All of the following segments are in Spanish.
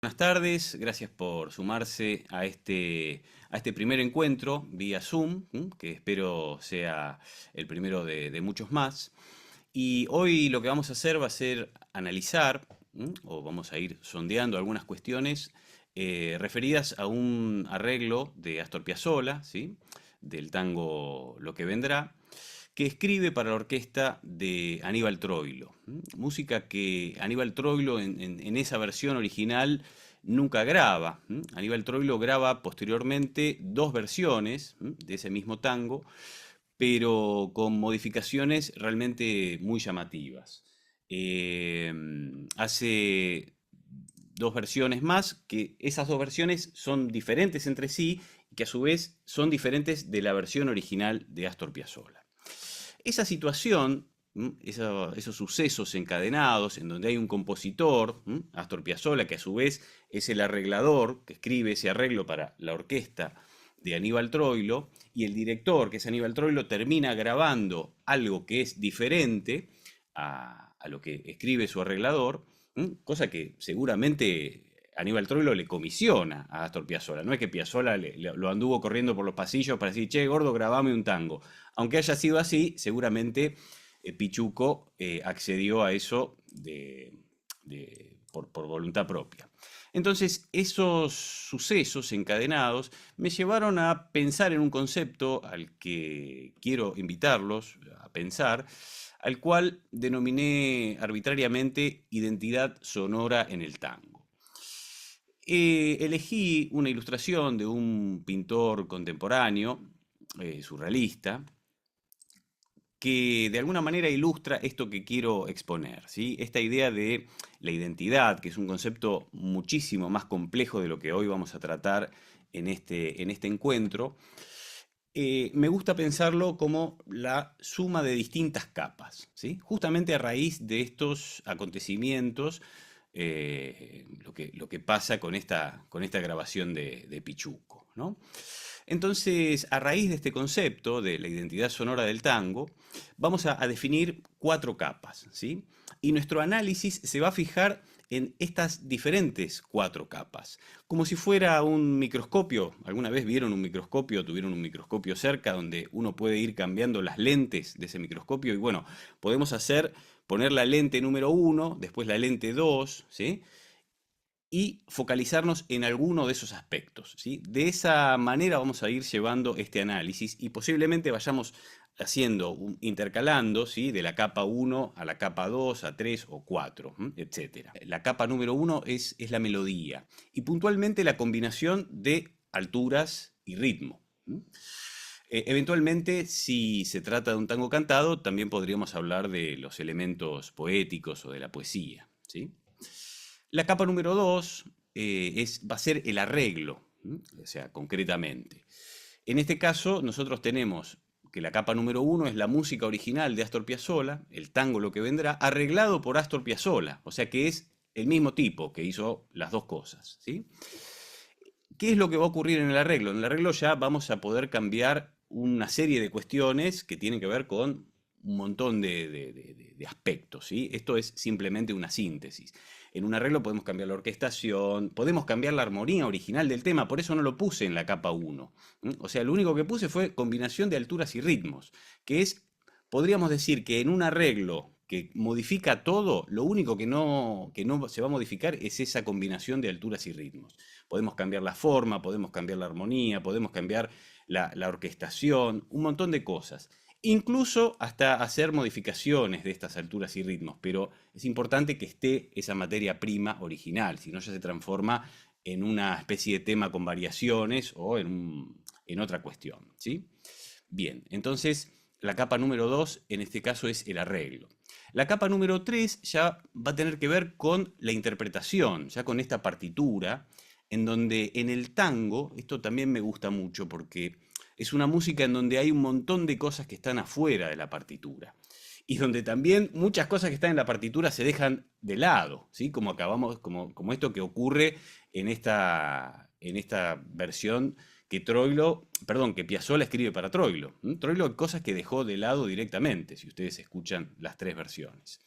Buenas tardes, gracias por sumarse a este primer encuentro vía Zoom, que espero sea el primero de muchos más. Y hoy lo que vamos a hacer va a ser analizar, o vamos a ir sondeando algunas cuestiones referidas a un arreglo de Astor Piazzolla, ¿sí? Del tango Lo que vendrá, que escribe para la orquesta de Aníbal Troilo. Música que Aníbal Troilo en esa versión original nunca graba. Aníbal Troilo graba posteriormente dos versiones de ese mismo tango, pero con modificaciones realmente muy llamativas. Eh, Hace dos versiones más, que esas dos versiones son diferentes entre sí y que a su vez son diferentes de la versión original de Astor Piazzolla. Esa situación, esos sucesos encadenados en donde hay un compositor, Astor Piazzolla, que a su vez es el arreglador que escribe ese arreglo para la orquesta de Aníbal Troilo, y el director, que es Aníbal Troilo, termina grabando algo que es diferente a lo que escribe su arreglador, cosa que seguramente Aníbal Troilo le comisiona a Astor Piazzolla. No es que Piazzolla lo anduvo corriendo por los pasillos para decir, che, gordo, grabame un tango. Aunque haya sido así, seguramente Pichuco accedió a eso por voluntad propia. Entonces, esos sucesos encadenados me llevaron a pensar en un concepto al que quiero invitarlos a pensar, al cual denominé arbitrariamente identidad sonora en el tango. Elegí una ilustración de un pintor contemporáneo, surrealista, que de alguna manera ilustra esto que quiero exponer, ¿sí? Esta idea de la identidad, que es un concepto muchísimo más complejo de lo que hoy vamos a tratar en este encuentro. Me gusta pensarlo como la suma de distintas capas, ¿sí? Justamente a raíz de estos acontecimientos, lo que pasa con esta grabación de Pichuco, ¿no? Entonces, a raíz de este concepto de la identidad sonora del tango, vamos a definir cuatro capas, ¿sí? Y nuestro análisis se va a fijar en estas diferentes cuatro capas, como si fuera un microscopio. ¿Alguna vez vieron un microscopio, tuvieron un microscopio cerca donde uno puede ir cambiando las lentes de ese microscopio? Y bueno, podemos poner la lente número uno, después la lente 2, ¿sí? Y focalizarnos en alguno de esos aspectos, ¿sí? De esa manera vamos a ir llevando este análisis y posiblemente vayamos intercalando, ¿sí? De la capa uno a la capa 2 a 3 o 4, etcétera. La capa número uno es la melodía y puntualmente la combinación de alturas y ritmo. Eventualmente, si se trata de un tango cantado, también podríamos hablar de los elementos poéticos o de la poesía, ¿sí? La capa número 2 va a ser el arreglo, o sea, concretamente. En este caso, nosotros tenemos que la capa número uno es la música original de Astor Piazzolla, el tango Lo que vendrá, arreglado por Astor Piazzolla, o sea que es el mismo tipo que hizo las dos cosas, ¿sí? ¿Qué es lo que va a ocurrir en el arreglo? En el arreglo ya vamos a poder cambiar una serie de cuestiones que tienen que ver con un montón de aspectos, ¿sí? Esto es simplemente una síntesis. En un arreglo podemos cambiar la orquestación, podemos cambiar la armonía original del tema, por eso no lo puse en la capa uno. O sea, lo único que puse fue combinación de alturas y ritmos, que es, podríamos decir que en un arreglo que modifica todo, lo único que no se va a modificar es esa combinación de alturas y ritmos. Podemos cambiar la forma, podemos cambiar la armonía, podemos cambiar la orquestación, un montón de cosas. Incluso hasta hacer modificaciones de estas alturas y ritmos, pero es importante que esté esa materia prima original, si no ya se transforma en una especie de tema con variaciones o en otra cuestión, ¿sí? Bien, entonces la capa número 2 en este caso es el arreglo. La capa número 3 ya va a tener que ver con la interpretación, ya con esta partitura, en donde en el tango, esto también me gusta mucho porque es una música en donde hay un montón de cosas que están afuera de la partitura y donde también muchas cosas que están en la partitura se dejan de lado, ¿sí? Como acabamos, como esto que ocurre en esta versión que que Piazzolla escribe para Troilo. Troilo hay cosas que dejó de lado directamente, si ustedes escuchan las tres versiones.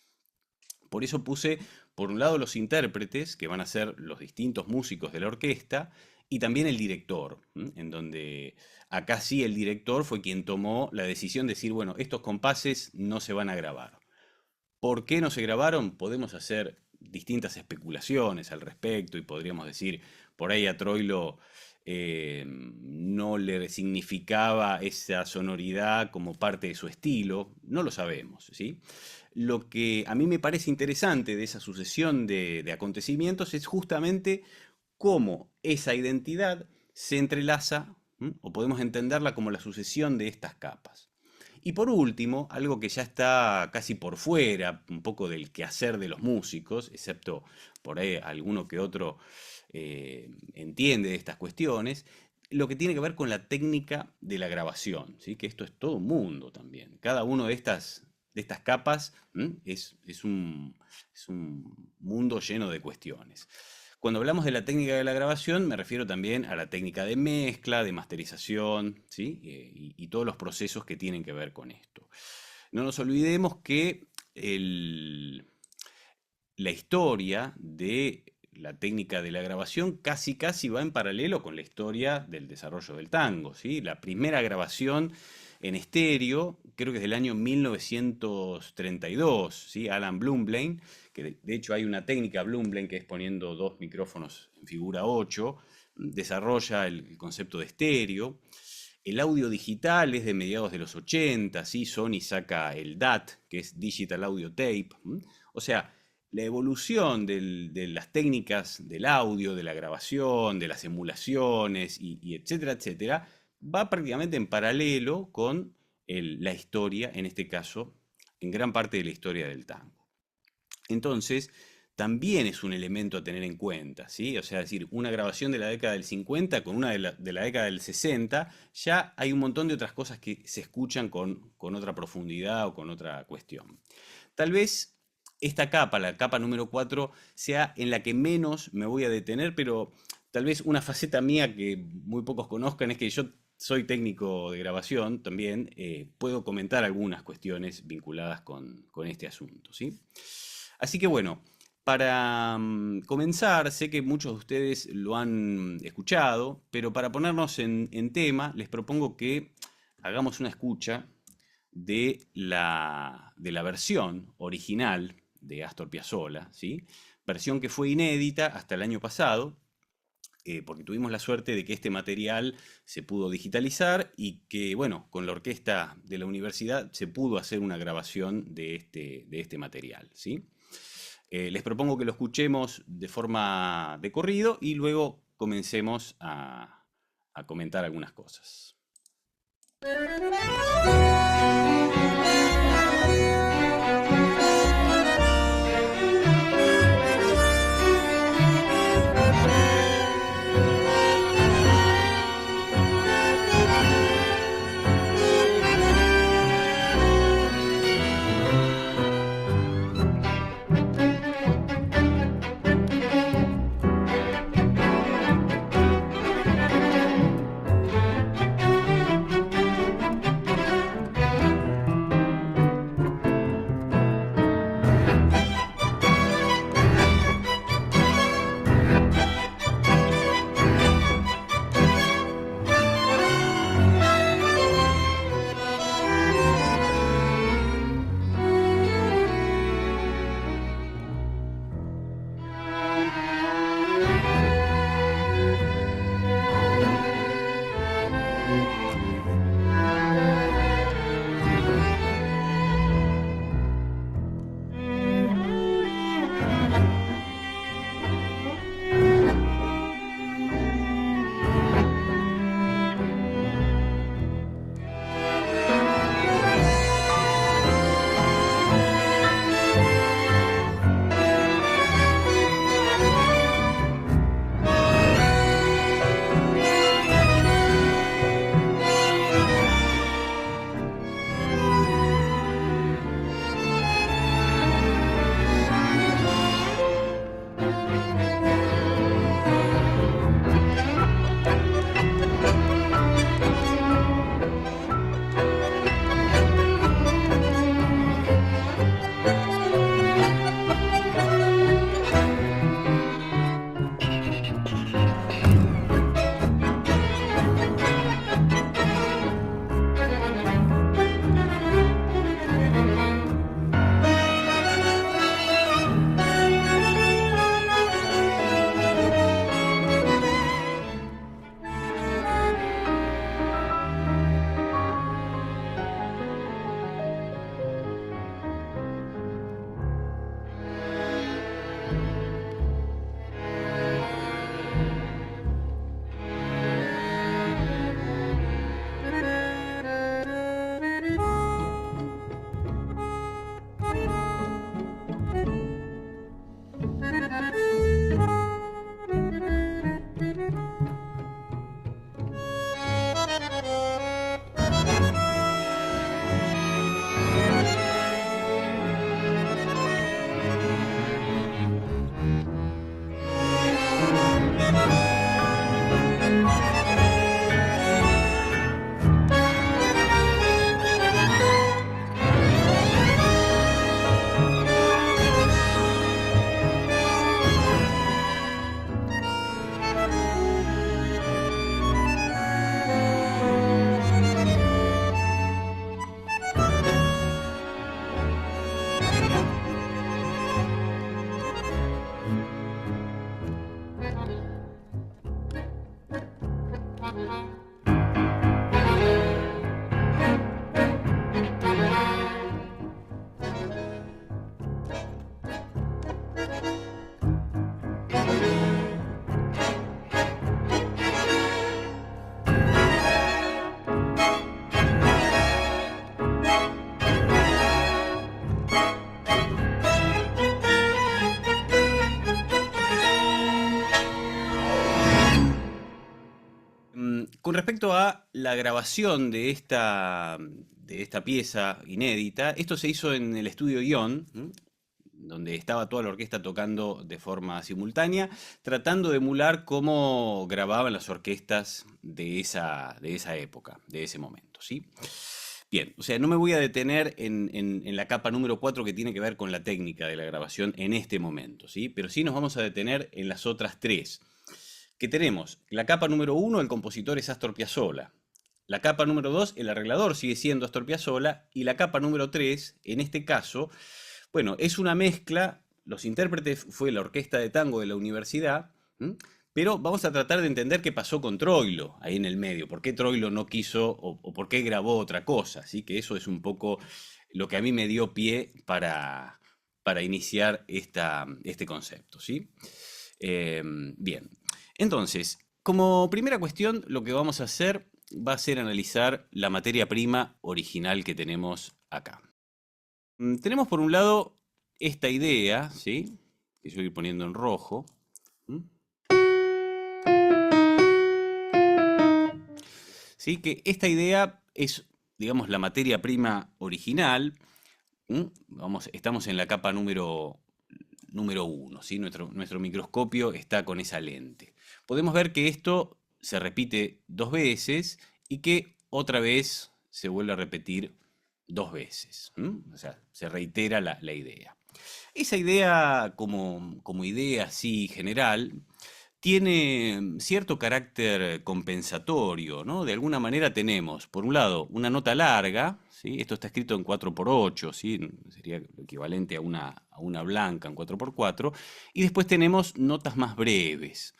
Por eso puse, por un lado, los intérpretes, que van a ser los distintos músicos de la orquesta, y también el director, en donde acá sí el director fue quien tomó la decisión de decir, bueno, estos compases no se van a grabar. ¿Por qué no se grabaron? Podemos hacer distintas especulaciones al respecto y podríamos decir, por ahí a Troilo no le significaba esa sonoridad como parte de su estilo, no lo sabemos, ¿sí? Lo que a mí me parece interesante de esa sucesión de acontecimientos es justamente cómo esa identidad se entrelaza, o podemos entenderla como la sucesión de estas capas. Y por último, algo que ya está casi por fuera, un poco del quehacer de los músicos, excepto por ahí alguno que otro entiende de estas cuestiones, lo que tiene que ver con la técnica de la grabación, ¿sí? Que esto es todo un mundo también. Cada una de estas capas es un mundo lleno de cuestiones. Cuando hablamos de la técnica de la grabación, me refiero también a la técnica de mezcla, de masterización, ¿sí? Y todos los procesos que tienen que ver con esto. No nos olvidemos que la historia de la técnica de la grabación casi va en paralelo con la historia del desarrollo del tango, ¿sí? La primera grabación en estéreo, creo que es del año 1932, ¿sí? Alan Blumlein, que de hecho hay una técnica Blumlein que es poniendo dos micrófonos en figura 8, desarrolla el concepto de estéreo. El audio digital es de mediados de los 80, ¿sí? Sony saca el DAT, que es Digital Audio Tape. O sea, la evolución de las técnicas del audio, de la grabación, de las emulaciones y etcétera, etcétera, va prácticamente en paralelo con la historia, en este caso, en gran parte de la historia del tango. Entonces, también es un elemento a tener en cuenta, ¿sí? O sea, es decir, una grabación de la década del 50 con una de la década del 60, ya hay un montón de otras cosas que se escuchan con otra profundidad o con otra cuestión. Tal vez esta capa, la capa número 4, sea en la que menos me voy a detener, pero tal vez una faceta mía que muy pocos conozcan es que yo soy técnico de grabación también, puedo comentar algunas cuestiones vinculadas con este asunto, ¿sí? Así que bueno, para comenzar, sé que muchos de ustedes lo han escuchado, pero para ponernos en tema, les propongo que hagamos una escucha de la versión original de Astor Piazzolla, ¿sí? Versión que fue inédita hasta el año pasado, porque tuvimos la suerte de que este material se pudo digitalizar y que, bueno, con la orquesta de la universidad se pudo hacer una grabación de este material, ¿sí? Les propongo que lo escuchemos de forma de corrido y luego comencemos a comentar algunas cosas. Con respecto a la grabación de esta pieza inédita, esto se hizo en el estudio Ion, donde estaba toda la orquesta tocando de forma simultánea, tratando de emular cómo grababan las orquestas de esa época, de ese momento, ¿sí? Bien, o sea, no me voy a detener en la capa número 4 que tiene que ver con la técnica de la grabación en este momento, ¿sí? Pero sí nos vamos a detener en las otras tres. Que tenemos la capa número 1, el compositor es Astor Piazzolla. La capa número 2, el arreglador sigue siendo Astor Piazzolla. Y la capa número 3, en este caso, bueno, es una mezcla. Los intérpretes fue la orquesta de tango de la universidad. Pero vamos a tratar de entender qué pasó con Troilo ahí en el medio. ¿Por qué Troilo no quiso o por qué grabó otra cosa? Así que eso es un poco lo que a mí me dio pie para iniciar este concepto, ¿sí? Bien. Entonces, como primera cuestión, lo que vamos a hacer va a ser analizar la materia prima original que tenemos acá. Tenemos por un lado esta idea, ¿sí? Que yo voy poniendo en rojo. ¿Sí? Que esta idea es, digamos, la materia prima original. Estamos en la capa número 1, ¿sí? Nuestro microscopio está con esa lente. Podemos ver que esto se repite 2 veces y que otra vez se vuelve a repetir 2 veces. O sea, se reitera la idea. Esa idea, como idea así general, tiene cierto carácter compensatorio, ¿no? De alguna manera tenemos, por un lado, una nota larga, ¿sí? Esto está escrito en 4×8, ¿sí? Sería lo equivalente a una blanca en 4×4, y después tenemos notas más breves.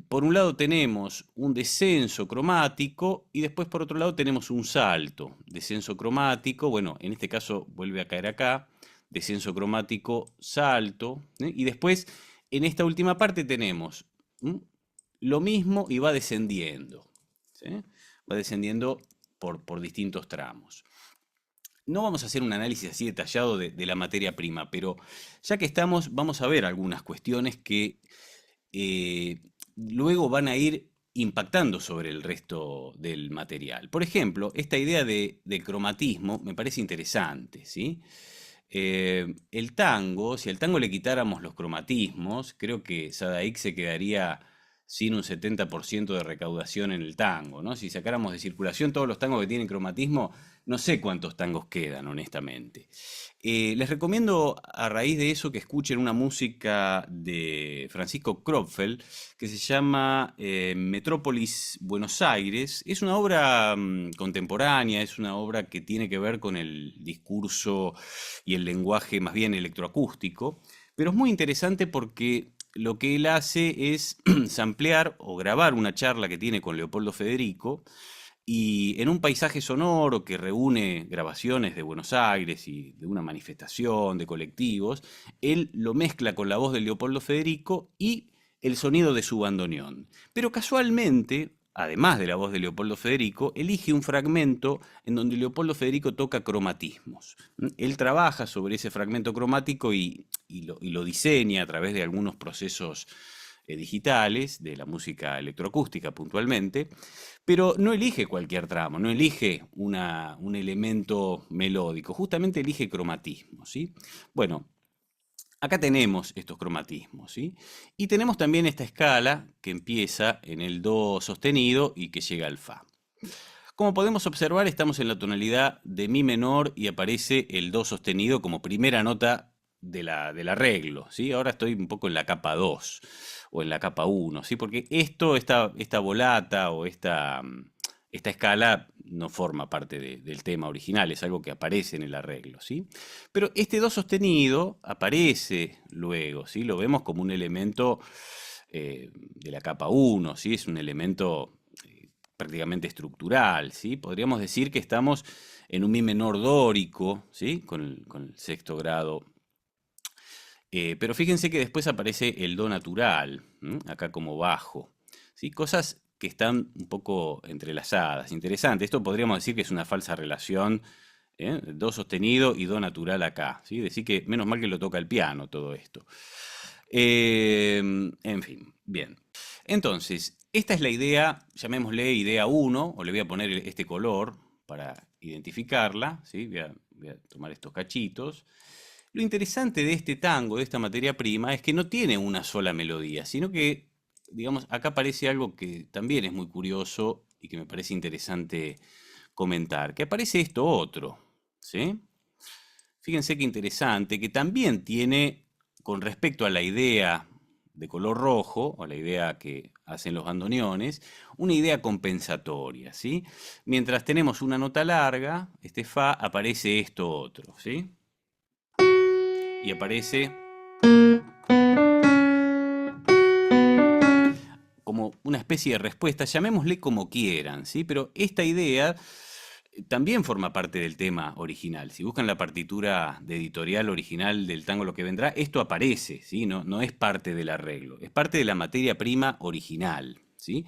Por un lado tenemos un descenso cromático y después por otro lado tenemos un salto. Descenso cromático, bueno, en este caso vuelve a caer acá, descenso cromático, salto, y después en esta última parte tenemos lo mismo y va descendiendo, ¿sí? Va descendiendo por distintos tramos. No vamos a hacer un análisis así detallado de la materia prima, pero ya que estamos, vamos a ver algunas cuestiones que luego van a ir impactando sobre el resto del material. Por ejemplo, esta idea del cromatismo me parece interesante, ¿sí? El tango, si al tango le quitáramos los cromatismos, creo que Sadaik se quedaría sin un 70% de recaudación en el tango, ¿no? Si sacáramos de circulación todos los tangos que tienen cromatismo, no sé cuántos tangos quedan, honestamente. Les recomiendo a raíz de eso que escuchen una música de Francisco Kropfel que se llama Metrópolis Buenos Aires. Es una obra contemporánea, es una obra que tiene que ver con el discurso y el lenguaje más bien electroacústico, pero es muy interesante porque lo que él hace es samplear o grabar una charla que tiene con Leopoldo Federico y en un paisaje sonoro que reúne grabaciones de Buenos Aires y de una manifestación, de colectivos, él lo mezcla con la voz de Leopoldo Federico y el sonido de su bandoneón. Pero casualmente, además de la voz de Leopoldo Federico, elige un fragmento en donde Leopoldo Federico toca cromatismos. Él trabaja sobre ese fragmento cromático y lo diseña a través de algunos procesos digitales, de la música electroacústica puntualmente, pero no elige cualquier tramo, no elige un elemento melódico, justamente elige cromatismo, ¿sí? Bueno, acá tenemos estos cromatismos, ¿sí? Y tenemos también esta escala que empieza en el Do sostenido y que llega al Fa. Como podemos observar, estamos en la tonalidad de Mi menor y aparece el Do sostenido como primera nota del arreglo, ¿sí? Ahora estoy un poco en la capa 2 o en la capa 1, ¿sí? Porque esta volata o esta escala no forma parte del tema original, es algo que aparece en el arreglo, ¿sí? Pero este Do sostenido aparece luego, ¿sí? Lo vemos como un elemento de la capa 1, ¿sí? Es un elemento prácticamente estructural, ¿sí? Podríamos decir que estamos en un mi menor dórico, ¿sí? Con el sexto grado. Pero fíjense que después aparece el do natural, acá como bajo, ¿sí? Cosas que están un poco entrelazadas. Interesante. Esto podríamos decir que es una falsa relación, do sostenido y do natural acá, ¿sí? Decir que menos mal que lo toca el piano todo esto. En fin, bien. Entonces, esta es la idea, llamémosle idea 1, o le voy a poner este color para identificarla, ¿sí? Voy a tomar estos cachitos. Lo interesante de este tango, de esta materia prima, es que no tiene una sola melodía, sino que, digamos, acá aparece algo que también es muy curioso y que me parece interesante comentar, que aparece esto otro, ¿sí? Fíjense qué interesante, que también tiene, con respecto a la idea de color rojo, o la idea que hacen los bandoneones, una idea compensatoria, ¿sí? Mientras tenemos una nota larga, este fa, aparece esto otro, ¿sí? Y aparece como una especie de respuesta, llamémosle como quieran, ¿sí? Pero esta idea también forma parte del tema original. Si buscan la partitura de editorial original del tango Lo que vendrá, esto aparece, ¿sí? No, no es parte del arreglo, es parte de la materia prima original, ¿sí?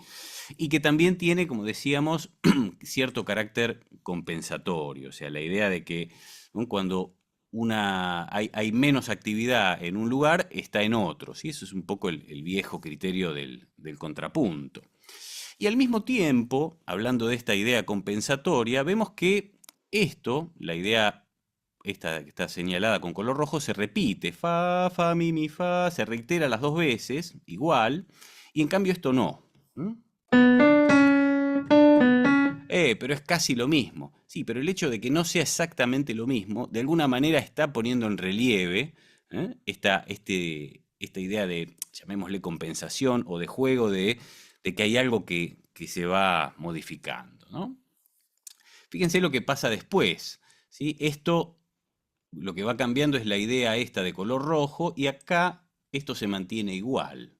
Y que también tiene, como decíamos, cierto carácter compensatorio, o sea, la idea de que, ¿no?, cuando hay menos actividad en un lugar, está en otro, ¿sí? Eso es un poco el viejo criterio del contrapunto. Y al mismo tiempo, hablando de esta idea compensatoria, vemos que esto, la idea esta que está señalada con color rojo, se repite, fa, fa, mi, fa, se reitera las dos veces, igual, y en cambio esto no. ¿Mm? Pero es casi lo mismo. Sí, pero el hecho de que no sea exactamente lo mismo, de alguna manera está poniendo en relieve, esta idea de, llamémosle compensación o de juego de que hay algo que se va modificando, ¿no? Fíjense lo que pasa después, ¿sí? Esto, lo que va cambiando es la idea esta de color rojo y acá esto se mantiene igual.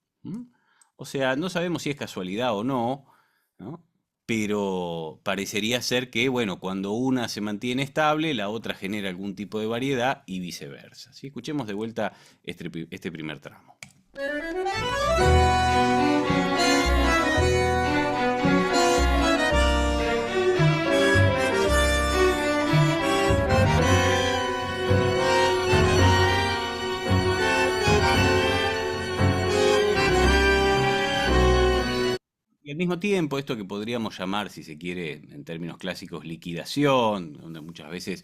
O sea, no sabemos si es casualidad o no, ¿no? Pero parecería ser que, bueno, cuando una se mantiene estable, la otra genera algún tipo de variedad y viceversa, ¿sí? Escuchemos de vuelta este primer tramo. Y al mismo tiempo, esto que podríamos llamar, si se quiere, en términos clásicos, liquidación, donde muchas veces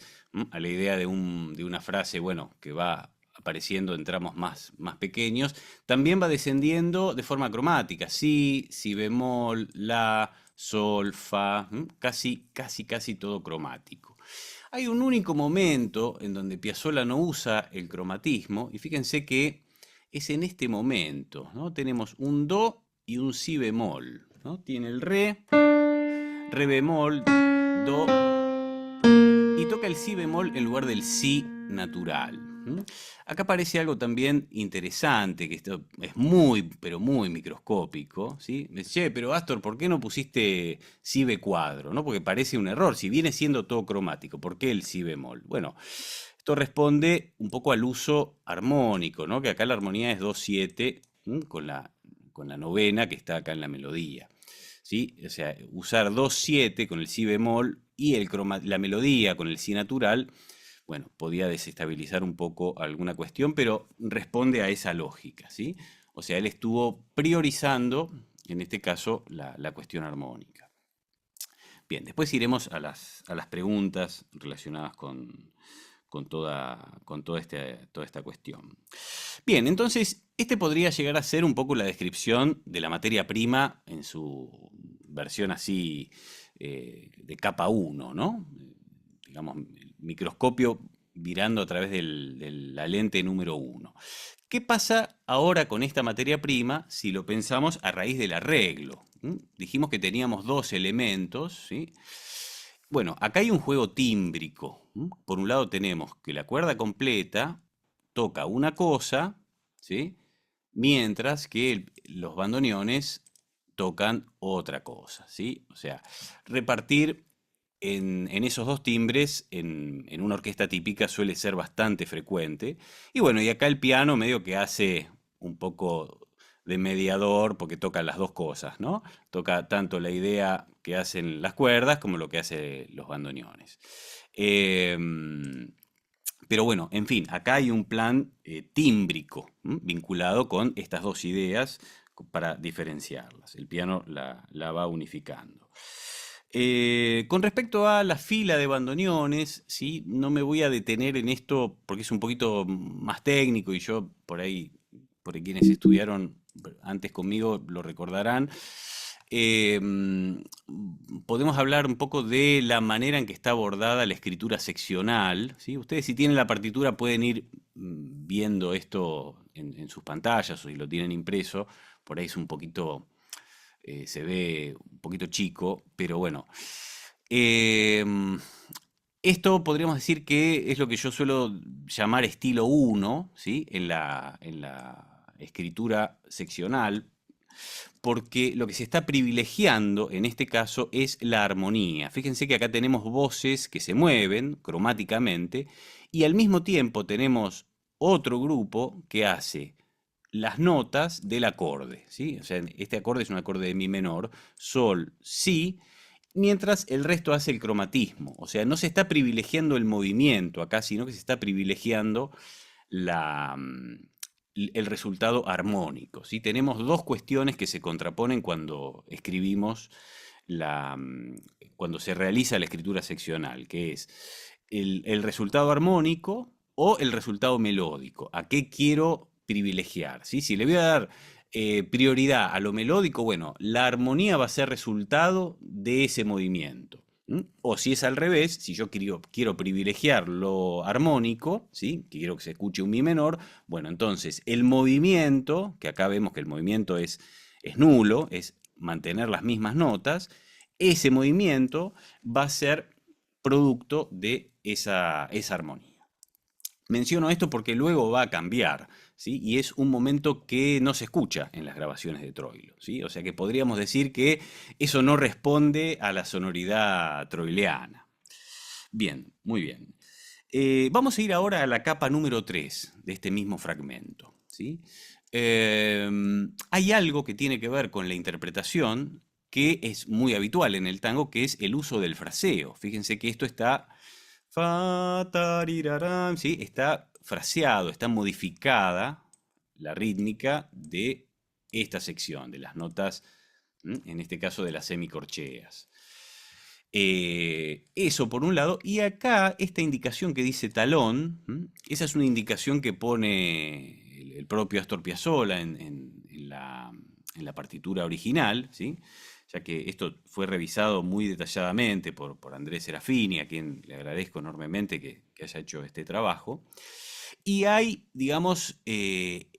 a la idea de una frase, bueno, que va apareciendo en tramos más pequeños, también va descendiendo de forma cromática. Si bemol, la, sol, fa, casi todo cromático. Hay un único momento en donde Piazzolla no usa el cromatismo, y fíjense que es en este momento, ¿no? Tenemos un do y un si bemol, ¿no? Tiene el re bemol, do, y toca el si bemol en lugar del si natural. Acá aparece algo también interesante, que esto es muy, pero muy microscópico, ¿sí? Me dice, che, pero Astor, ¿por qué no pusiste si be cuadro? ¿No? Porque parece un error, si viene siendo todo cromático, ¿por qué el si bemol? Bueno, esto responde un poco al uso armónico, ¿no? Que acá la armonía es 2/7 con la novena que está acá en la melodía, ¿sí? O sea, usar 2/7 con el si bemol y la melodía con el si natural, bueno, podía desestabilizar un poco alguna cuestión, pero responde a esa lógica, ¿sí? O sea, él estuvo priorizando, en este caso, la cuestión armónica. Bien, después iremos a las preguntas relacionadas toda esta cuestión. Bien, entonces, este podría llegar a ser un poco la descripción de la materia prima en su versión así de capa 1, ¿no? Digamos, el microscopio virando a través de la lente número 1. ¿Qué pasa ahora con esta materia prima si lo pensamos a raíz del arreglo? Dijimos que teníamos dos elementos, ¿sí? Bueno, acá hay un juego tímbrico. Por un lado tenemos que la cuerda completa toca una cosa, ¿sí? mientras que los bandoneones tocan otra cosa, ¿sí? O sea, repartir en esos dos timbres en una orquesta típica suele ser bastante frecuente. Y bueno, y acá el piano medio que hace un poco de mediador porque toca las dos cosas, ¿no? Toca tanto la idea que hacen las cuerdas como lo que hacen los bandoneones. Em, pero bueno, en fin, acá hay un plan tímbrico vinculado con estas dos ideas para diferenciarlas. El piano la va unificando. Con respecto a la fila de bandoneones, ¿sí? No me voy a detener en esto porque es un poquito más técnico y yo por ahí quienes estudiaron antes conmigo lo recordarán. Podemos hablar un poco de la manera en que está abordada la escritura seccional, ¿sí? Ustedes si tienen la partitura pueden ir viendo esto en sus pantallas o si lo tienen impreso, por ahí es un poquito, se ve un poquito chico, pero bueno. Em, Esto podríamos decir que es lo que yo suelo llamar estilo 1, ¿sí? En la escritura seccional, porque lo que se está privilegiando en este caso es la armonía. Fíjense que acá tenemos voces que se mueven cromáticamente y al mismo tiempo tenemos otro grupo que hace las notas del acorde, ¿sí? O sea, este acorde es un acorde de mi menor, sol, si, mientras el resto hace el cromatismo. O sea, no se está privilegiando el movimiento acá, sino que se está privilegiando la, el resultado armónico, ¿sí? Tenemos dos cuestiones que se contraponen cuando escribimos cuando se realiza la escritura seccional, que es el resultado armónico o el resultado melódico. ¿A qué quiero privilegiar? ¿Sí? Si le voy a dar prioridad a lo melódico, bueno, la armonía va a ser resultado de ese movimiento. O si es al revés, si yo quiero privilegiar lo armónico, ¿sí? Que quiero que se escuche un mi menor, bueno, entonces el movimiento, que acá vemos que el movimiento es nulo, es mantener las mismas notas, ese movimiento va a ser producto de esa armonía. Menciono esto porque luego va a cambiar, ¿sí? Y es un momento que no se escucha en las grabaciones de Troilo, ¿sí? O sea que podríamos decir que eso no responde a la sonoridad troileana. Bien, muy bien. Vamos a ir ahora a la capa número 3 de este mismo fragmento, ¿sí? Hay algo que tiene que ver con la interpretación que es muy habitual en el tango, que es el uso del fraseo. Fíjense que esto está fa, tarirarán, ¿sí? Está fraseado, está modificada la rítmica de esta sección, de las notas, en este caso de las semicorcheas. Eso por un lado, y acá esta indicación que dice talón, esa es una indicación que pone el propio Astor Piazzolla en la partitura original, ¿sí? Ya que esto fue revisado muy detalladamente por Andrés Serafini, a quien le agradezco enormemente que haya hecho este trabajo. Y hay, digamos, el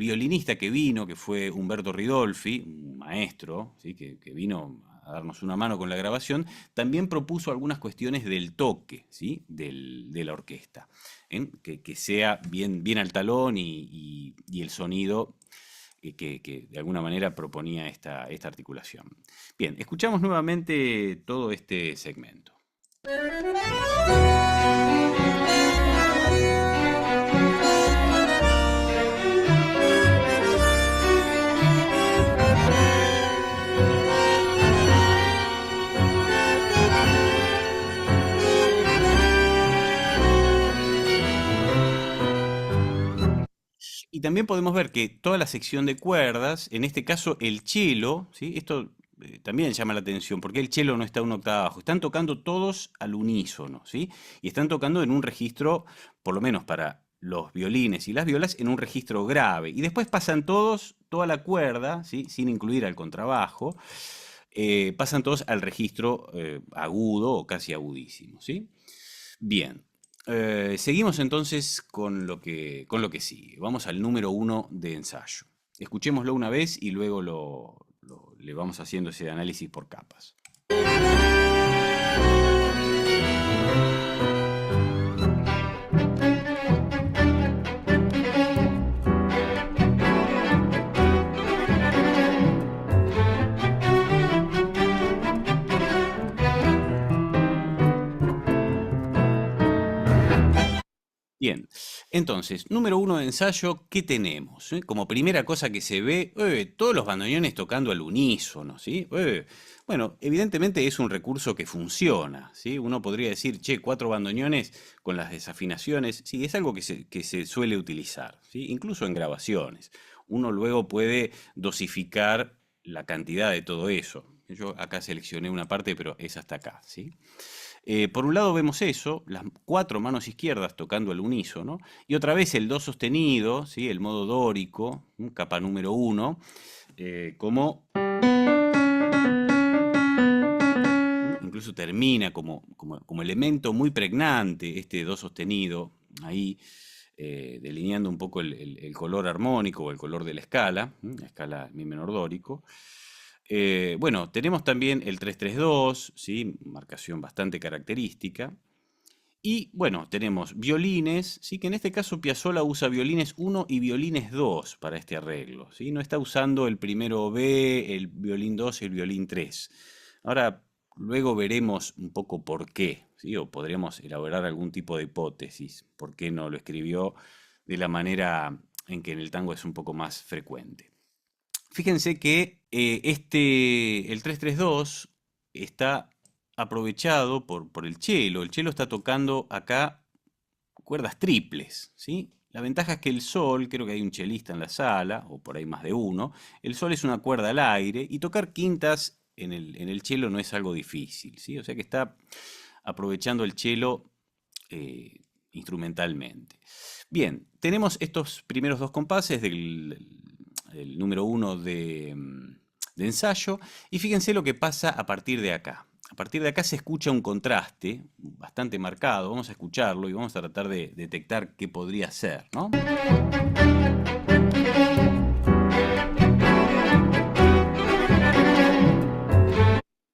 violinista que vino, que fue Humberto Ridolfi, un maestro, ¿sí? que vino a darnos una mano con la grabación, también propuso algunas cuestiones del toque, ¿sí? De la orquesta, ¿eh? Que sea bien al talón y el sonido que de alguna manera proponía esta articulación. Bien, escuchamos nuevamente todo este segmento. Y también podemos ver que toda la sección de cuerdas, en este caso el cello, ¿sí? Esto también llama la atención, porque el cello no está una octava abajo, están tocando todos al unísono, ¿sí? Y están tocando en un registro, por lo menos para los violines y las violas, en un registro grave. Y después pasan todos, toda la cuerda, ¿sí? Sin incluir al contrabajo, pasan todos al registro agudo o casi agudísimo, ¿sí? Bien. Seguimos entonces con lo que sigue. Vamos al número 1 de ensayo. Escuchémoslo una vez y luego le vamos haciendo ese análisis por capas. Entonces, número uno de ensayo, ¿qué tenemos? Como primera cosa que se ve, todos los bandoneones tocando al unísono, ¿sí? Bueno, evidentemente es un recurso que funciona, ¿sí? Uno podría decir, che, 4 bandoneones con las desafinaciones, sí, es algo que se suele utilizar, ¿sí? Incluso en grabaciones. Uno luego puede dosificar la cantidad de todo eso. Yo acá seleccioné una parte, pero es hasta acá, ¿sí? Por un lado vemos eso, las 4 manos izquierdas tocando al unísono, y otra vez el do sostenido, ¿sí? El modo dórico, capa número 1, como incluso termina como elemento muy pregnante este do sostenido, ahí delineando un poco el color armónico o el color de la escala mi menor dórico. Bueno, tenemos también el 3-3-2, ¿sí? Marcación bastante característica. Y bueno, tenemos violines, ¿sí? Que en este caso Piazzolla usa violines 1 y violines 2 para este arreglo, ¿sí? No está usando el primero B, el violín 2 y el violín 3. Ahora, luego veremos un poco por qué, ¿sí? O podríamos elaborar algún tipo de hipótesis, por qué no lo escribió de la manera en que en el tango es un poco más frecuente. Fíjense que el 3-3-2 está aprovechado por el cello. El cello está tocando acá cuerdas triples, ¿sí? La ventaja es que el sol, creo que hay un chelista en la sala, o por ahí más de uno, el sol es una cuerda al aire, y tocar quintas en el cello no es algo difícil, ¿sí? O sea que está aprovechando el cello instrumentalmente. Bien, tenemos estos primeros 2 compases del número 1 de ensayo, y fíjense lo que pasa a partir de acá. A partir de acá se escucha un contraste bastante marcado. Vamos a escucharlo y vamos a tratar de detectar qué podría ser, ¿no?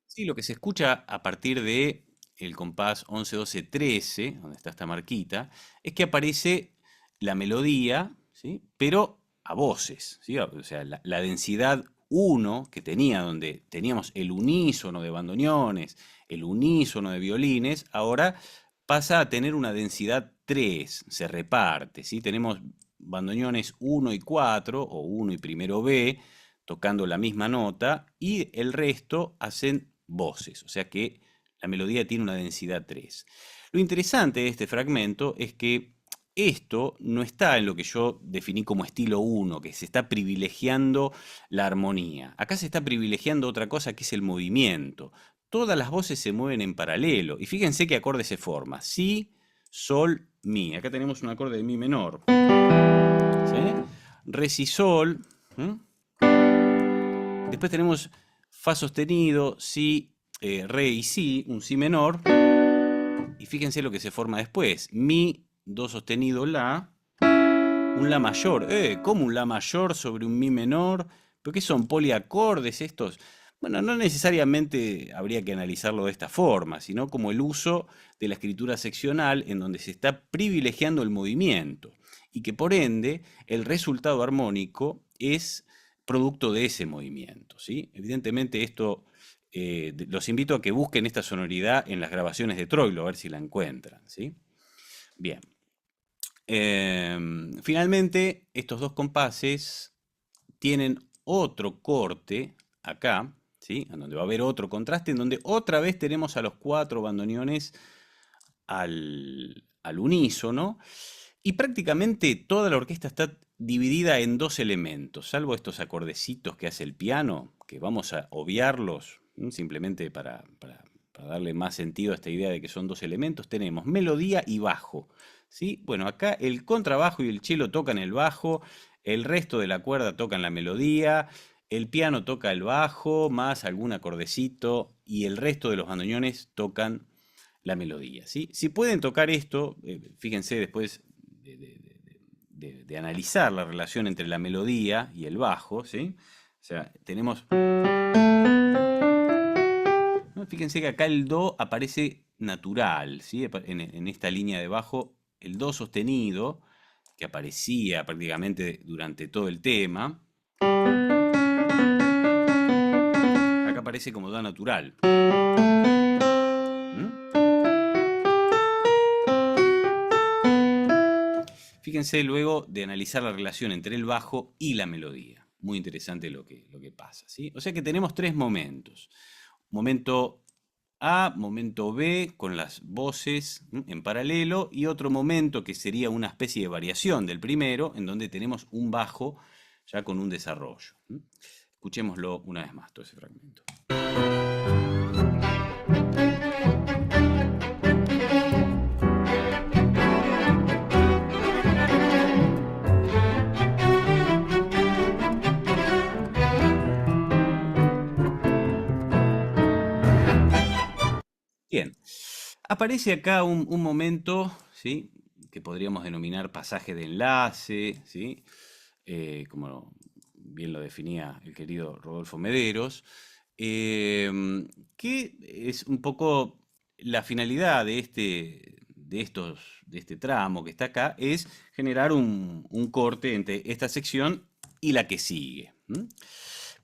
Sí, lo que se escucha a partir de el compás 11, 12, 13, donde está esta marquita, es que aparece la melodía, ¿sí? Pero a voces, ¿sí? O sea, la densidad 1 que tenía, donde teníamos el unísono de bandoneones, el unísono de violines, ahora pasa a tener una densidad 3, se reparte, ¿sí? Tenemos bandoneones 1 y 4, o 1 y primero B, tocando la misma nota, y el resto hacen voces, o sea que la melodía tiene una densidad 3. Lo interesante de este fragmento es que esto no está en lo que yo definí como estilo 1, que se está privilegiando la armonía. Acá se está privilegiando otra cosa que es el movimiento. Todas las voces se mueven en paralelo. Y fíjense qué acorde se forma. Si, sol, mi. Acá tenemos un acorde de mi menor. ¿Sí? Re, si, sol. Después tenemos fa sostenido, si, re y si, un si menor. Y fíjense lo que se forma después. Mi, do sostenido, la, un la mayor. ¿Cómo un la mayor sobre un mi menor? ¿Pero qué son poliacordes estos? Bueno, no necesariamente habría que analizarlo de esta forma, sino como el uso de la escritura seccional en donde se está privilegiando el movimiento y que por ende el resultado armónico es producto de ese movimiento, ¿sí? Evidentemente esto los invito a que busquen esta sonoridad en las grabaciones de Troilo, a ver si la encuentran, ¿sí? Bien. Finalmente, estos 2 compases tienen otro corte acá, ¿sí? En donde va a haber otro contraste, en donde otra vez tenemos a los 4 bandoneones al unísono, y prácticamente toda la orquesta está dividida en 2 elementos, salvo estos acordecitos que hace el piano, que vamos a obviarlos, simplemente para darle más sentido a esta idea de que son 2 elementos. Tenemos melodía y bajo, ¿sí? Bueno, acá el contrabajo y el cello tocan el bajo, el resto de la cuerda tocan la melodía, el piano toca el bajo, más algún acordecito, y el resto de los bandoneones tocan la melodía, ¿sí? Si pueden tocar esto, fíjense después de analizar la relación entre la melodía y el bajo, ¿sí? O sea, tenemos... ¿no? Fíjense que acá el do aparece natural, ¿sí? En esta línea de bajo, el do sostenido, que aparecía prácticamente durante todo el tema, acá aparece como do natural. Fíjense luego de analizar la relación entre el bajo y la melodía. Muy interesante lo que pasa, ¿sí? O sea que tenemos tres momentos. Momento A, momento B, con las voces en paralelo, y otro momento que sería una especie de variación del primero, en donde tenemos un bajo ya con un desarrollo. Escuchémoslo una vez más, todo ese fragmento. Bien, aparece acá un momento, ¿sí? Que podríamos denominar pasaje de enlace, ¿sí? Como bien lo definía el querido Rodolfo Mederos, que es un poco la finalidad de este tramo que está acá, es generar un corte entre esta sección y la que sigue.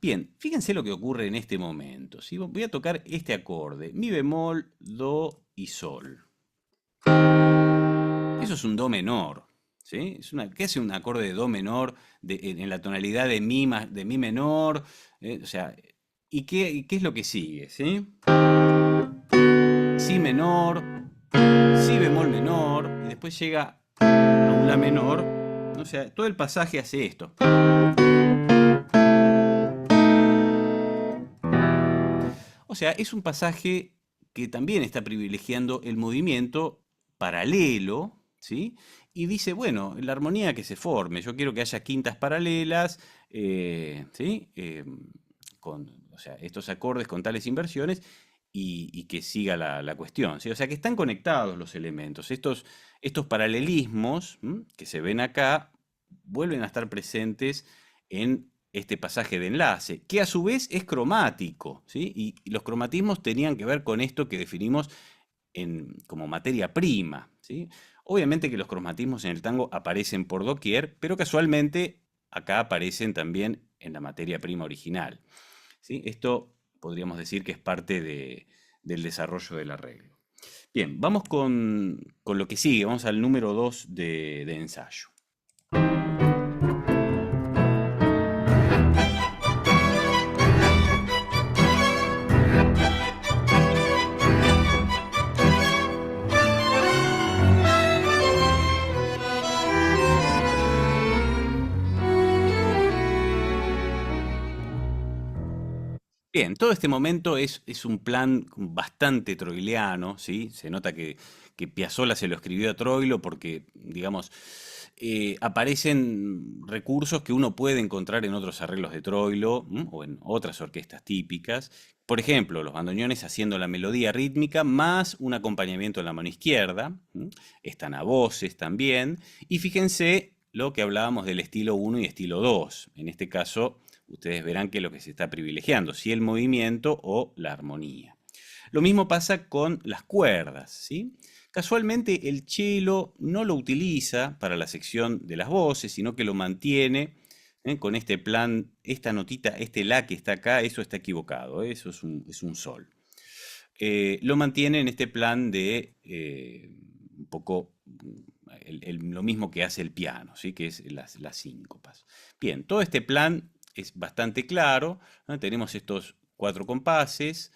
Bien, fíjense lo que ocurre en este momento, ¿sí? Voy a tocar este acorde, mi bemol, do y sol. Eso es un do menor, ¿sí? ¿Qué hace un acorde de do menor en la tonalidad de mi menor? O sea, ¿y qué es lo que sigue, sí? Si menor, si bemol menor, y después llega a un la menor. O sea, todo el pasaje hace esto. O sea, es un pasaje que también está privilegiando el movimiento paralelo, ¿sí? Y dice, bueno, la armonía que se forme, yo quiero que haya quintas paralelas, ¿sí? O sea, estos acordes con tales inversiones y que siga la cuestión, ¿sí? O sea, que están conectados los elementos. Estos paralelismos que se ven acá vuelven a estar presentes en este pasaje de enlace, que a su vez es cromático, ¿sí? Y los cromatismos tenían que ver con esto que definimos como materia prima, ¿sí? Obviamente que los cromatismos en el tango aparecen por doquier, pero casualmente acá aparecen también en la materia prima original, ¿sí? Esto podríamos decir que es parte del desarrollo del arreglo. Bien, vamos con lo que sigue, vamos al número 2 de ensayo. Bien, todo este momento es un plan bastante troileano, ¿sí? Se nota que Piazzolla se lo escribió a Troilo porque, digamos, aparecen recursos que uno puede encontrar en otros arreglos de Troilo o en otras orquestas típicas. Por ejemplo, los bandoneones haciendo la melodía rítmica más un acompañamiento en la mano izquierda. Están a voces también. Y fíjense lo que hablábamos del estilo 1 y estilo 2. En este caso, ustedes verán que es lo que se está privilegiando, si el movimiento o la armonía. Lo mismo pasa con las cuerdas, ¿sí? Casualmente el cello no lo utiliza para la sección de las voces, sino que lo mantiene con este plan, esta notita, este la que está acá, eso está equivocado, eso es un sol. Lo mantiene en este plan de un poco lo mismo que hace el piano, ¿sí? Que es las síncopas. Bien, todo este plan es bastante claro, ¿no? Tenemos estos 4 compases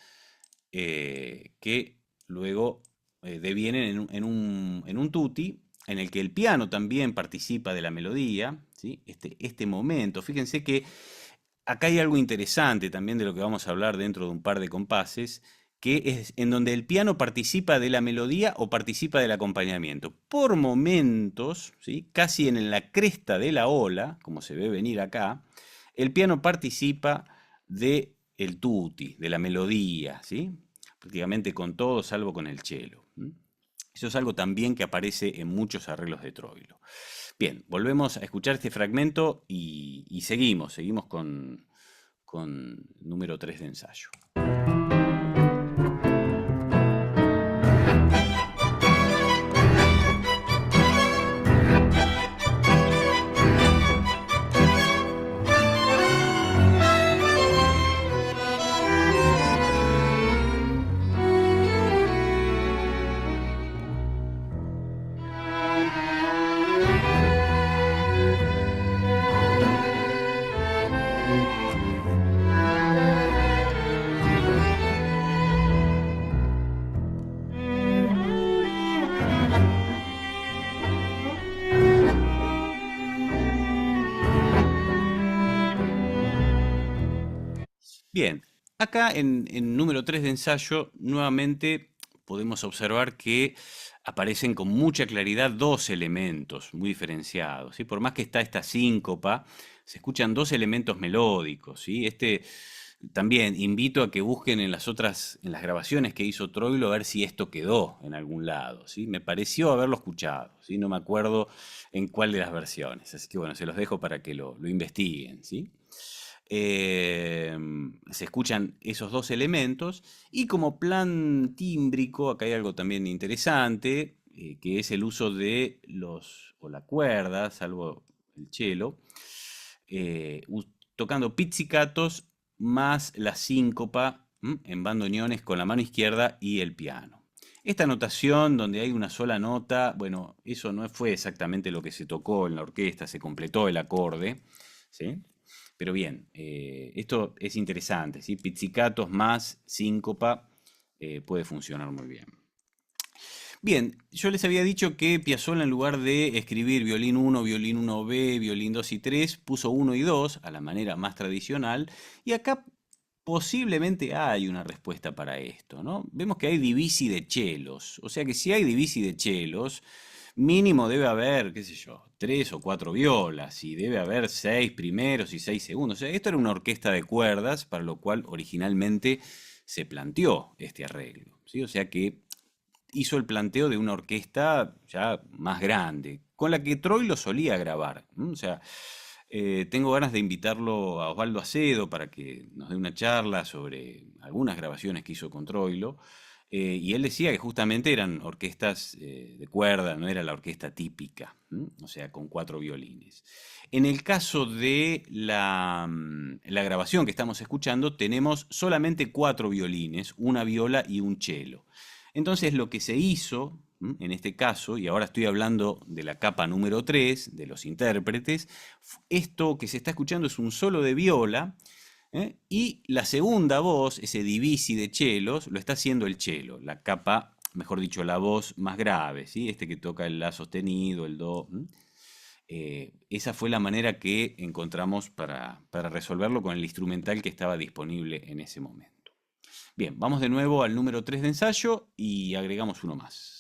que luego devienen en un tutti, en el que el piano también participa de la melodía, ¿sí? Este momento, fíjense que acá hay algo interesante también de lo que vamos a hablar dentro de un par de compases, que es en donde el piano participa de la melodía o participa del acompañamiento. Por momentos, ¿sí? Casi en la cresta de la ola, como se ve venir acá, el piano participa del tutti, de la melodía, ¿sí? Prácticamente con todo, salvo con el cello. Eso es algo también que aparece en muchos arreglos de Troilo. Bien, volvemos a escuchar este fragmento y seguimos con número 3 de ensayo. Bien, acá en número 3 de ensayo, nuevamente podemos observar que aparecen con mucha claridad dos elementos muy diferenciados, ¿sí? Por más que está esta síncopa, se escuchan dos elementos melódicos, ¿sí? También invito a que busquen en las otras, en las grabaciones que hizo Troilo, a ver si esto quedó en algún lado, ¿sí? Me pareció haberlo escuchado, ¿sí? No me acuerdo en cuál de las versiones, así que bueno, se los dejo para que lo investiguen, ¿sí? Se escuchan esos dos elementos y como plan tímbrico, acá hay algo también interesante, que es el uso de o la cuerda, salvo el cello, tocando pizzicatos más la síncopa en bandoneones con la mano izquierda y el piano. Esta notación donde hay una sola nota, bueno, eso no fue exactamente lo que se tocó en la orquesta, se completó el acorde, ¿sí? Pero bien, esto es interesante, ¿sí? Pizzicatos más síncopa puede funcionar muy bien. Bien, yo les había dicho que Piazzolla en lugar de escribir violín 1, violín 1B, violín 2 y 3, puso 1 y 2 a la manera más tradicional, y acá posiblemente hay una respuesta para esto, ¿no? Vemos que hay divisi de chelos, o sea que si hay divisi de chelos, mínimo debe haber, qué sé yo, 3 o 4 violas, y debe haber 6 primeros y 6 segundos. O sea, esto era una orquesta de cuerdas, para lo cual originalmente se planteó este arreglo, ¿sí? O sea que hizo el planteo de una orquesta ya más grande, con la que Troilo solía grabar. O sea, tengo ganas de invitarlo a Osvaldo Acedo para que nos dé una charla sobre algunas grabaciones que hizo con Troilo. Y él decía que justamente eran orquestas de cuerda, no era la orquesta típica, o sea, con 4 violines. En el caso de la grabación que estamos escuchando, tenemos solamente 4 violines, una viola y un cello. Entonces lo que se hizo, en este caso, y ahora estoy hablando de la capa número 3 de los intérpretes, esto que se está escuchando es un solo de viola, y la segunda voz, ese divisi de chelos, lo está haciendo el cello, la capa, mejor dicho, la voz más grave, ¿sí? Este que toca el la sostenido, el do. Esa fue la manera que encontramos para resolverlo con el instrumental que estaba disponible en ese momento. Bien, vamos de nuevo al número 3 de ensayo y agregamos uno más.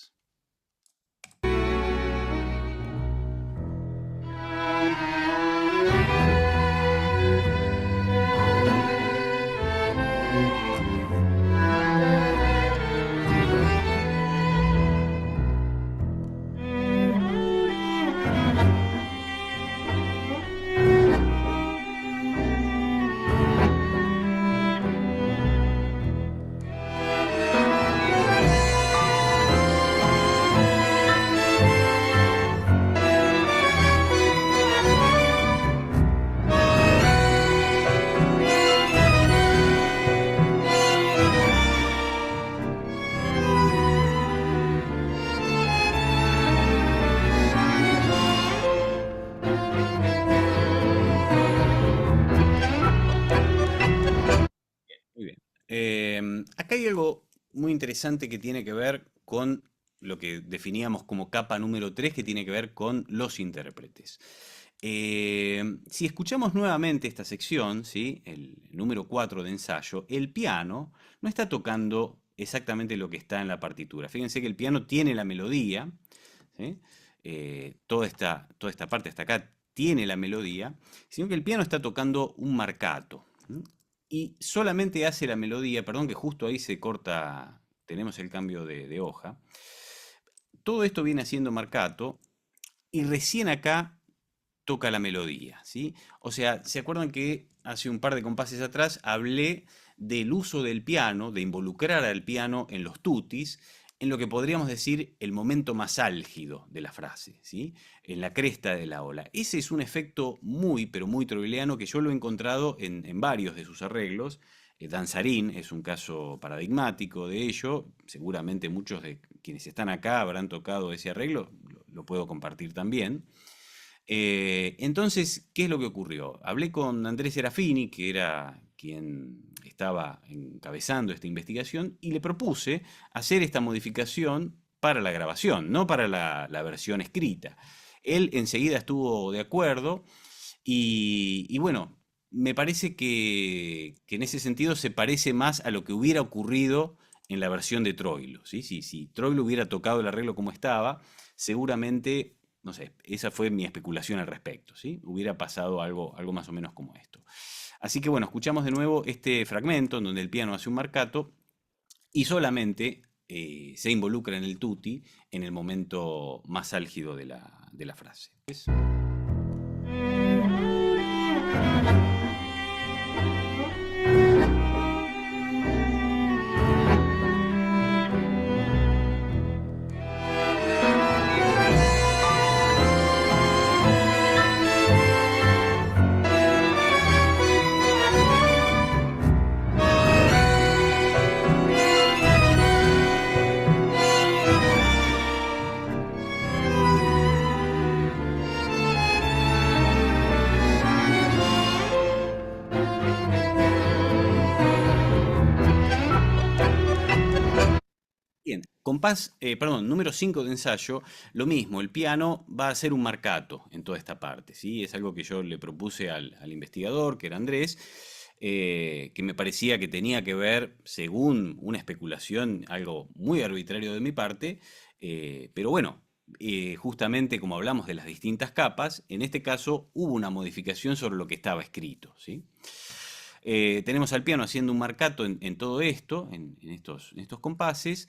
Muy bien. Acá hay algo muy interesante que tiene que ver con lo que definíamos como capa número 3, que tiene que ver con los intérpretes. Si escuchamos nuevamente esta sección, ¿sí? El número 4 de ensayo, el piano no está tocando exactamente lo que está en la partitura. Fíjense que el piano tiene la melodía, ¿sí? Toda esta parte hasta acá tiene la melodía, sino que el piano está tocando un marcato. Y solamente hace la melodía, perdón que justo ahí se corta, tenemos el cambio de hoja. Todo esto viene haciendo marcato y recién acá toca la melodía, ¿sí? O sea, ¿se acuerdan que hace un par de compases atrás hablé del uso del piano, de involucrar al piano en los tutis, en lo que podríamos decir el momento más álgido de la frase, ¿sí? En la cresta de la ola. Ese es un efecto muy, pero muy troileano que yo lo he encontrado en varios de sus arreglos. Danzarín es un caso paradigmático de ello. Seguramente muchos de quienes están acá habrán tocado ese arreglo, lo puedo compartir también. Entonces, ¿qué es lo que ocurrió? Hablé con Andrés Serafini, que era quien estaba encabezando esta investigación, y le propuse hacer esta modificación para la grabación, no para la versión escrita. Él enseguida estuvo de acuerdo y bueno, me parece que en ese sentido se parece más a lo que hubiera ocurrido en la versión de Troilo, ¿sí? Si Troilo hubiera tocado el arreglo como estaba, seguramente, no sé, esa fue mi especulación al respecto, ¿sí? Hubiera pasado algo más o menos como esto. Así que bueno, escuchamos de nuevo este fragmento en donde el piano hace un marcato y solamente se involucra en el tutti en el momento más álgido de la frase. ¿Ves? Bien, compás, perdón, número 5 de ensayo, lo mismo, el piano va a ser un marcato en toda esta parte, ¿sí? Es algo que yo le propuse al investigador, que era Andrés, que me parecía que tenía que ver, según una especulación, algo muy arbitrario de mi parte, pero bueno, justamente como hablamos de las distintas capas, en este caso hubo una modificación sobre lo que estaba escrito, ¿sí? Tenemos al piano haciendo un marcato en todo esto, en estos compases,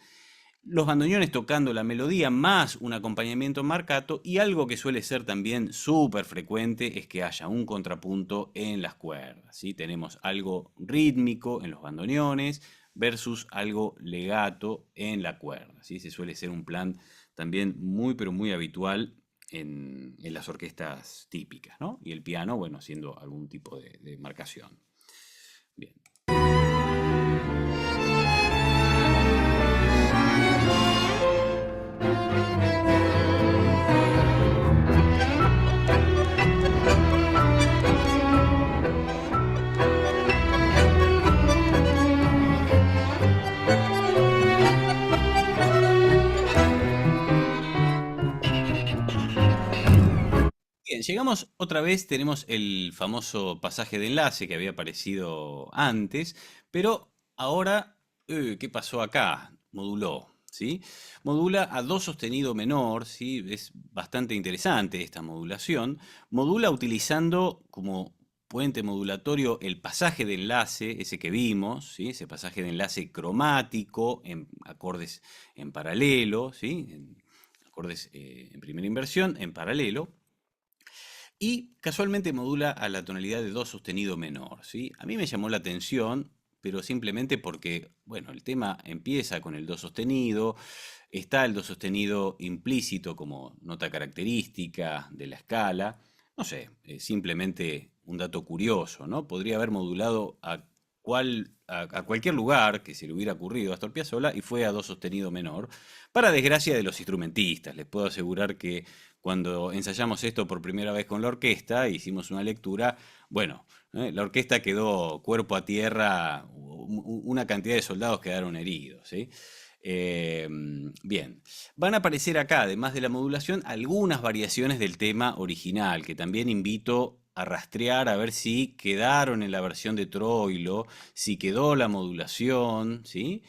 los bandoneones tocando la melodía más un acompañamiento marcato y algo que suele ser también súper frecuente es que haya un contrapunto en las cuerdas, ¿sí? Tenemos algo rítmico en los bandoneones versus algo legato en la cuerda, ¿sí? Ese suele ser un plan también muy pero muy habitual en las orquestas típicas, ¿no? Y el piano, bueno, haciendo algún tipo de marcación. Bien. Bien, llegamos otra vez, tenemos el famoso pasaje de enlace que había aparecido antes, pero ahora, ¿qué pasó acá? Moduló, ¿sí? Modula a do sostenido menor, ¿sí? Es bastante interesante esta modulación. Modula utilizando como puente modulatorio el pasaje de enlace, ese que vimos, ¿sí? Ese pasaje de enlace cromático en acordes en paralelo, ¿sí? En acordes en primera inversión en paralelo. Y casualmente modula a la tonalidad de do sostenido menor, ¿sí? A mí me llamó la atención, pero simplemente porque, bueno, el tema empieza con el do sostenido, está el do sostenido implícito como nota característica de la escala, no sé, simplemente un dato curioso, ¿no? Podría haber modulado a cualquier lugar que se le hubiera ocurrido a Astor Piazzolla y fue a do sostenido menor, para desgracia de los instrumentistas. Les puedo asegurar que cuando ensayamos esto por primera vez con la orquesta, hicimos una lectura, bueno, la orquesta quedó cuerpo a tierra, una cantidad de soldados quedaron heridos, ¿sí? Eh, Bien, van a aparecer acá, además de la modulación, algunas variaciones del tema original, que también invito a rastrear a ver si quedaron en la versión de Troilo, si quedó la modulación, ¿sí?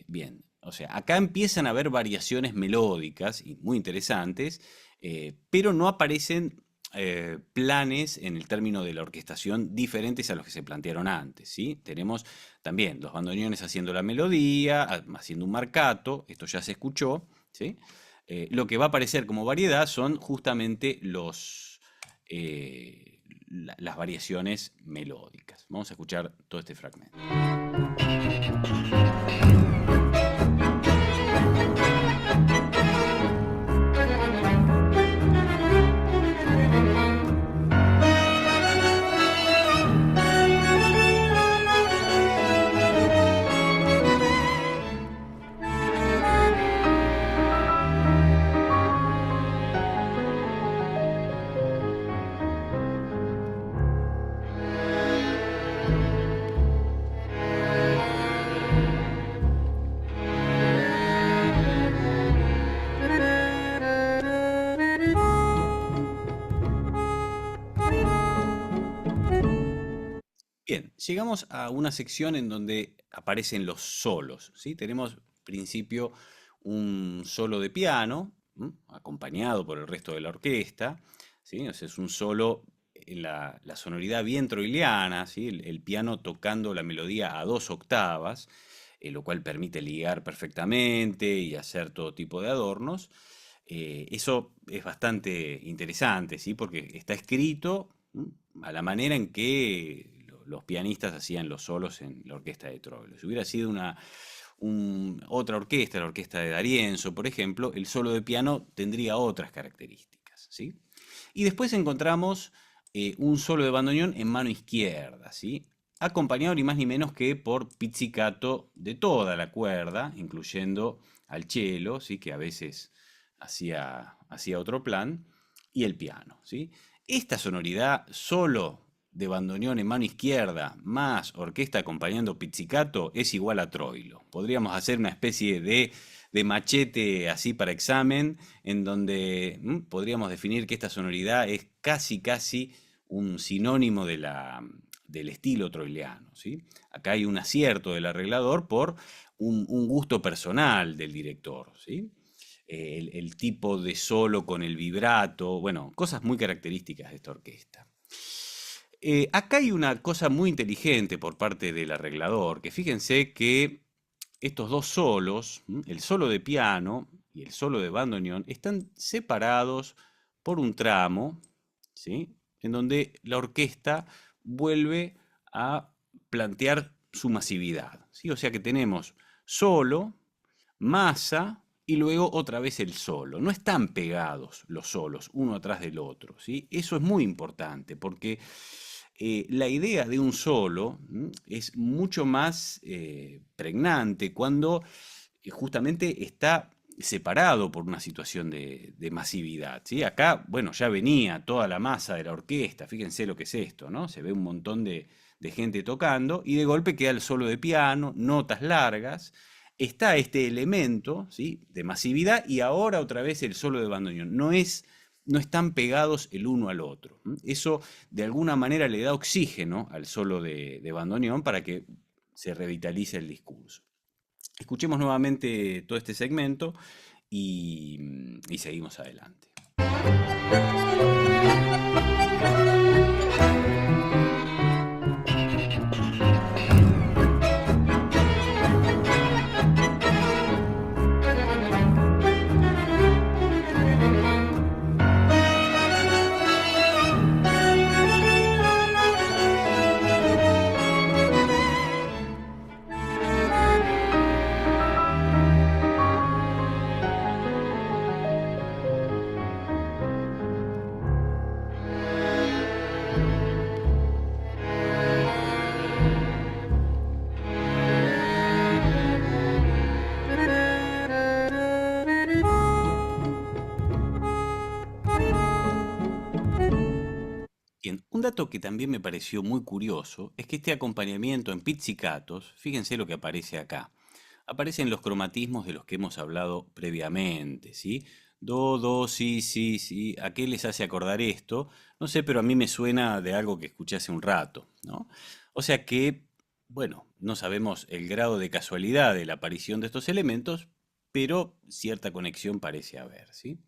Bien, o sea, acá empiezan a haber variaciones melódicas y muy interesantes, pero no aparecen planes en el término de la orquestación diferentes a los que se plantearon antes, ¿sí? Tenemos también los bandoneones haciendo la melodía, haciendo un marcato, esto ya se escuchó, ¿sí? Lo que va a aparecer como variedad son justamente las variaciones melódicas. Vamos a escuchar todo este fragmento. llegamos a una sección en donde aparecen los solos, ¿sí? Tenemos, en principio, un solo de piano, acompañado por el resto de la orquesta, ¿sí? O sea, es un solo en la sonoridad bien troiliana, ¿sí? El piano tocando la melodía a 2 octavas, lo cual permite ligar perfectamente y hacer todo tipo de adornos. Eso es bastante interesante, ¿sí? Porque está escrito a la manera en que los pianistas hacían los solos en la orquesta de Troilo. Si hubiera sido otra orquesta, la orquesta de D'Arienzo, por ejemplo, el solo de piano tendría otras características, ¿sí? Y después encontramos un solo de bandoneón en mano izquierda, ¿sí? Acompañado ni más ni menos que por pizzicato de toda la cuerda, incluyendo al cello, ¿sí? Que a veces hacía otro plan, y el piano, ¿sí? Esta sonoridad solo de bandoneón en mano izquierda más orquesta acompañando pizzicato es igual a Troilo. Podríamos hacer una especie de machete así para examen, en donde podríamos definir que esta sonoridad es casi un sinónimo del estilo troileano, ¿sí? Acá hay un acierto del arreglador por un gusto personal del director, ¿sí? El tipo de solo con el vibrato, bueno, cosas muy características de esta orquesta. Acá hay una cosa muy inteligente por parte del arreglador, que fíjense que estos dos solos, el solo de piano y el solo de bandoneón, están separados por un tramo, ¿sí? En donde la orquesta vuelve a plantear su masividad, ¿sí? O sea que tenemos solo, masa y luego otra vez el solo. No están pegados los solos uno atrás del otro, ¿sí? Eso es muy importante porque la idea de un solo es mucho más pregnante cuando justamente está separado por una situación de masividad, ¿sí? Acá, bueno, ya venía toda la masa de la orquesta, fíjense lo que es esto, ¿no? Se ve un montón de gente tocando y de golpe queda el solo de piano, notas largas, está este elemento, ¿sí? De masividad y ahora otra vez el solo de bandoneón. No están pegados el uno al otro. Eso de alguna manera le da oxígeno al solo de bandoneón para que se revitalice el discurso. Escuchemos nuevamente todo este segmento y seguimos adelante. Bien, un dato que también me pareció muy curioso es que este acompañamiento en pizzicatos, fíjense lo que aparece acá. Aparecen los cromatismos de los que hemos hablado previamente, ¿sí? Do, do, si, si, si. ¿A qué les hace acordar esto? No sé, pero a mí me suena de algo que escuché hace un rato, ¿no? O sea que, bueno, no sabemos el grado de casualidad de la aparición de estos elementos, pero cierta conexión parece haber, ¿sí?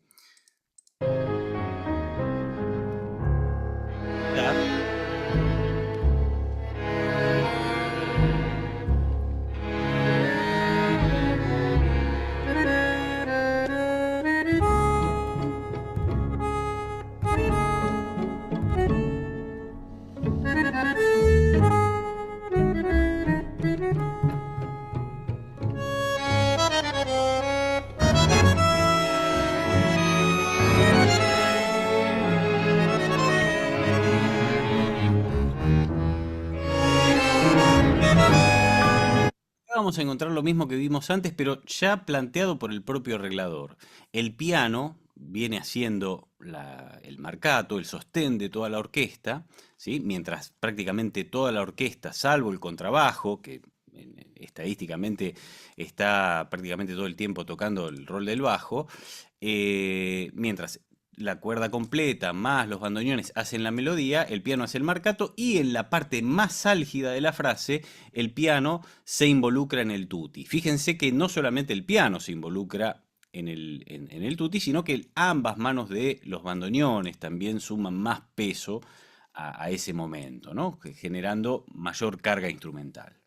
Claro. Vamos a encontrar lo mismo que vimos antes, pero ya planteado por el propio arreglador. El piano viene haciendo el marcato, el sostén de toda la orquesta, ¿sí? Mientras prácticamente toda la orquesta, salvo el contrabajo, que estadísticamente está prácticamente todo el tiempo tocando el rol del bajo, mientras la cuerda completa más los bandoneones hacen la melodía, el piano hace el marcato y en la parte más álgida de la frase, el piano se involucra en el tutti. Fíjense que no solamente el piano se involucra en el tutti, sino que ambas manos de los bandoneones también suman más peso a ese momento, ¿no? Generando mayor carga instrumental.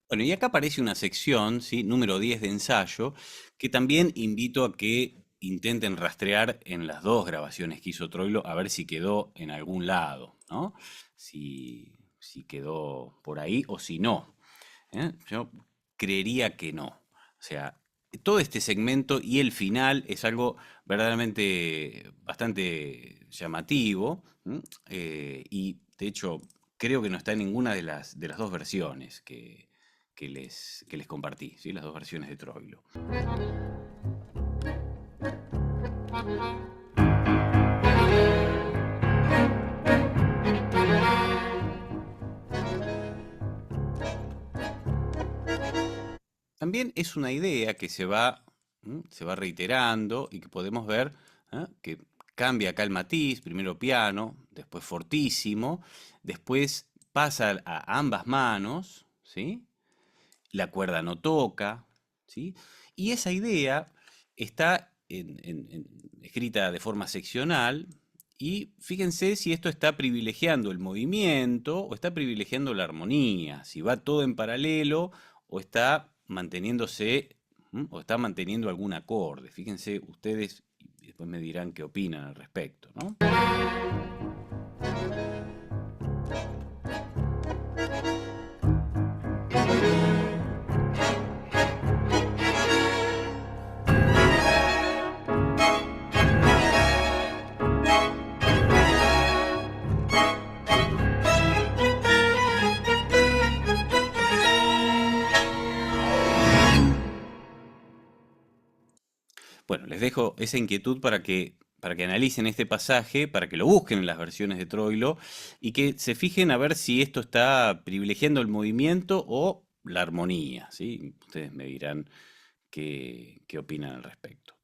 Bueno, y acá aparece una sección, ¿sí? Número 10 de ensayo, que también invito a que intenten rastrear en las dos grabaciones que hizo Troilo, a ver si quedó en algún lado, ¿no? Si quedó por ahí o si no. Yo creería que no. O sea, todo este segmento y el final es algo verdaderamente bastante llamativo, y de hecho creo que no está en ninguna de las dos versiones que les compartí, ¿sí? Las dos versiones de Troilo. También es una idea que se va reiterando y que podemos ver, que cambia acá el matiz, primero piano, después fortísimo, después pasa a ambas manos, ¿sí? La cuerda no toca, ¿sí? Y esa idea está escrita de forma seccional y fíjense si esto está privilegiando el movimiento o está privilegiando la armonía, si va todo en paralelo o está manteniéndose, o está manteniendo algún acorde. Fíjense ustedes y después me dirán qué opinan al respecto, ¿no? Bueno, les dejo esa inquietud para que analicen este pasaje, para que lo busquen en las versiones de Troilo y que se fijen a ver si esto está privilegiando el movimiento o la armonía, ¿sí? Ustedes me dirán qué opinan al respecto.